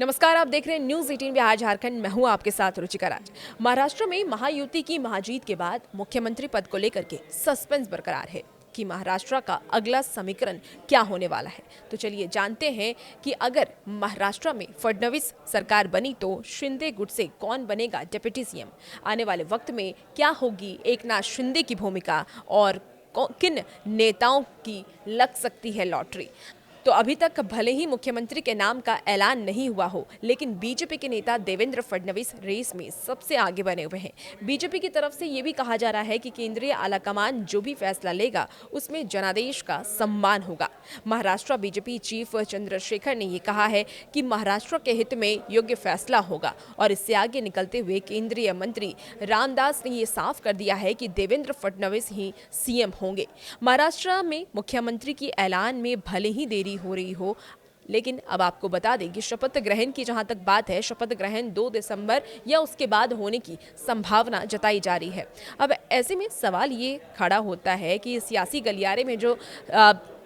नमस्कार, आप देख रहे हैं न्यूज़ 18 बिहार झारखंड। मैं हूं आपके साथ रुचिका राज। महाराष्ट्र में महायुति की महाजीत के बाद मुख्यमंत्री पद को लेकर के सस्पेंस बरकरार है कि महाराष्ट्र का अगला समीकरण क्या होने वाला है। तो चलिए जानते हैं कि अगर महाराष्ट्र में फडणवीस सरकार बनी तो शिंदे गुट से कौन बनेगा डिप्टी सीएम। आने वाले वक्त में क्या होगी एकनाथ शिंदे की भूमिका और किन नेताओं की लग सकती है लॉटरी। तो अभी तक भले ही मुख्यमंत्री के नाम का ऐलान नहीं हुआ हो, लेकिन बीजेपी के नेता देवेंद्र फडणवीस रेस में सबसे आगे बने हुए हैं। बीजेपी की तरफ से ये भी कहा जा रहा है कि केंद्रीय आलाकमान जो भी फैसला लेगा उसमें जनादेश का सम्मान होगा। महाराष्ट्र बीजेपी चीफ चंद्रशेखर ने ये कहा है कि महाराष्ट्र के हित में योग्य फैसला होगा और इससे आगे निकलते हुए केंद्रीय मंत्री रामदास ने ये साफ कर दिया है कि देवेंद्र फडणवीस ही सीएम होंगे। महाराष्ट्र में मुख्यमंत्री की ऐलान में भले ही देरी हो रही हो, लेकिन अब आपको बता दें कि शपथ ग्रहण की जहां तक बात है, शपथ ग्रहण 2 दिसंबर या उसके बाद होने की संभावना जताई जा रही है। अब ऐसे में सवाल ये खड़ा होता है कि सियासी गलियारे में जो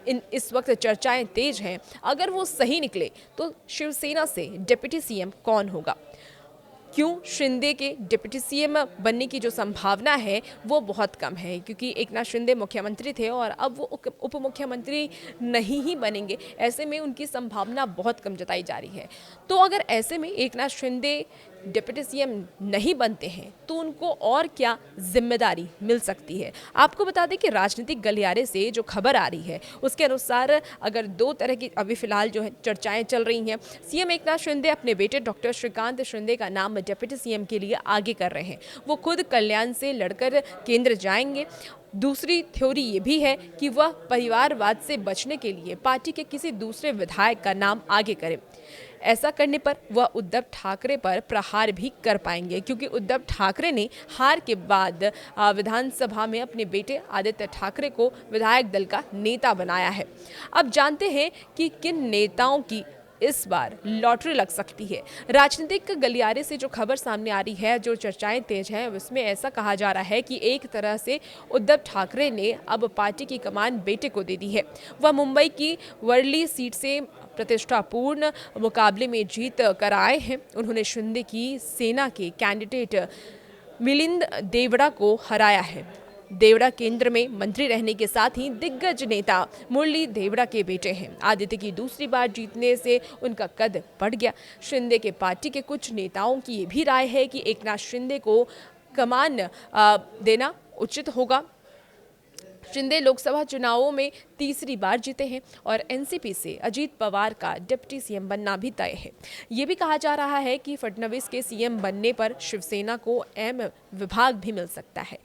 इस वक्त चर्चाएं तेज हैं, अगर वो सही निकले तो शिवसेना से डिप्टी सीएम कौन होगा। क्यों शिंदे के डिप्टी सीएम बनने की जो संभावना है वो बहुत कम है, क्योंकि एकनाथ शिंदे मुख्यमंत्री थे और अब वो उप मुख्यमंत्री नहीं ही बनेंगे। ऐसे में उनकी संभावना बहुत कम जताई जा रही है। तो अगर ऐसे में एकनाथ शिंदे डिप्टी सीएम नहीं बनते हैं तो उनको और क्या जिम्मेदारी मिल सकती है। आपको बता दें कि राजनीतिक गलियारे से जो खबर आ रही है उसके अनुसार अगर 2 तरह की अभी फिलहाल जो है चर्चाएं चल रही हैं। सीएम एकनाथ शिंदे अपने बेटे डॉक्टर श्रीकांत शिंदे का नाम डिप्टी सीएम के लिए आगे कर रहे हैं। वो खुद कल्याण से लड़कर केंद्र जाएंगे। दूसरी थ्योरी ये भी है कि वह परिवारवाद से बचने के लिए पार्टी के किसी दूसरे विधायक का नाम आगे करें। ऐसा करने पर वह उद्धव ठाकरे पर प्रहार भी कर पाएंगे, क्योंकि उद्धव ठाकरे ने हार के बाद विधानसभा में अपने बेटे आदित्य ठाकरे को विधायक दल का नेता बनाया है। अब जानते हैं कि किन नेताओं की इस बार लॉटरी लग सकती है। राजनीतिक गलियारे से जो खबर सामने आ रही है, जो चर्चाएं तेज हैं, उसमें ऐसा कहा जा रहा है कि एक तरह से उद्धव ठाकरे ने अब पार्टी की कमान बेटे को दे दी है। वह मुंबई की वर्ली सीट से प्रतिष्ठापूर्ण मुकाबले में जीत कर आए हैं। उन्होंने शिंदे की सेना के कैंडिडेट मिलिंद देवड़ा को हराया है। देवड़ा केंद्र में मंत्री रहने के साथ ही दिग्गज नेता मुरली देवड़ा के बेटे हैं। आदित्य की दूसरी बार जीतने से उनका कद बढ़ गया। शिंदे के पार्टी के कुछ नेताओं की ये भी राय है कि एकनाथ शिंदे को कमान देना उचित होगा। शिंदे लोकसभा चुनावों में तीसरी बार जीते हैं और एनसीपी से अजीत पवार का डिप्टी सीएम बनना भी तय है। ये भी कहा जा रहा है कि फडणवीस के सीएम बनने पर शिवसेना को एम विभाग भी मिल सकता है।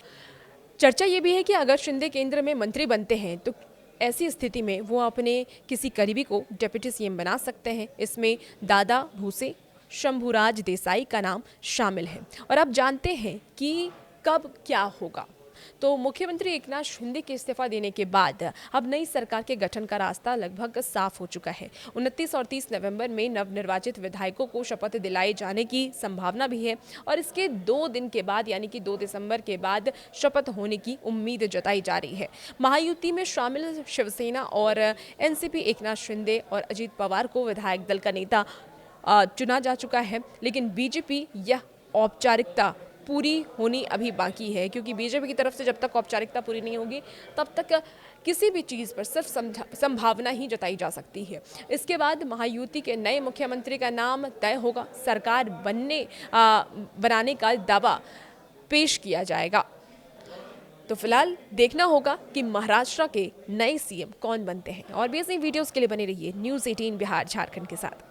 चर्चा ये भी है कि अगर शिंदे केंद्र में मंत्री बनते हैं तो ऐसी स्थिति में वो अपने किसी करीबी को डिप्टी सीएम बना सकते हैं। इसमें दादा भूसे शंभुराज देसाई का नाम शामिल है। और अब जानते हैं कि कब क्या होगा। तो मुख्यमंत्री एकनाथ शिंदे के इस्तीफा देने के बाद अब नई सरकार के गठन का रास्ता लगभग साफ हो चुका है। 29 और 30 नवंबर में नवनिर्वाचित विधायकों को शपथ दिलाए जाने की संभावना भी है और इसके 2 दिन के बाद यानी कि 2 दिसंबर के बाद शपथ होने की उम्मीद जताई जा रही है। महायुति में शामिल शिवसेना और एनसीपी एकनाथ शिंदे और अजीत पवार को विधायक दल का नेता चुना जा चुका है, लेकिन बीजेपी यह औपचारिकता पूरी होनी अभी बाकी है, क्योंकि बीजेपी की तरफ से जब तक औपचारिकता पूरी नहीं होगी तब तक किसी भी चीज़ पर सिर्फ संभावना ही जताई जा सकती है। इसके बाद महायुति के नए मुख्यमंत्री का नाम तय होगा। सरकार बनाने का दावा पेश किया जाएगा। तो फिलहाल देखना होगा कि महाराष्ट्र के नए सीएम कौन बनते हैं। और भी ऐसी वीडियोस के लिए बने रहिए न्यूज़ 18 बिहार झारखंड के साथ।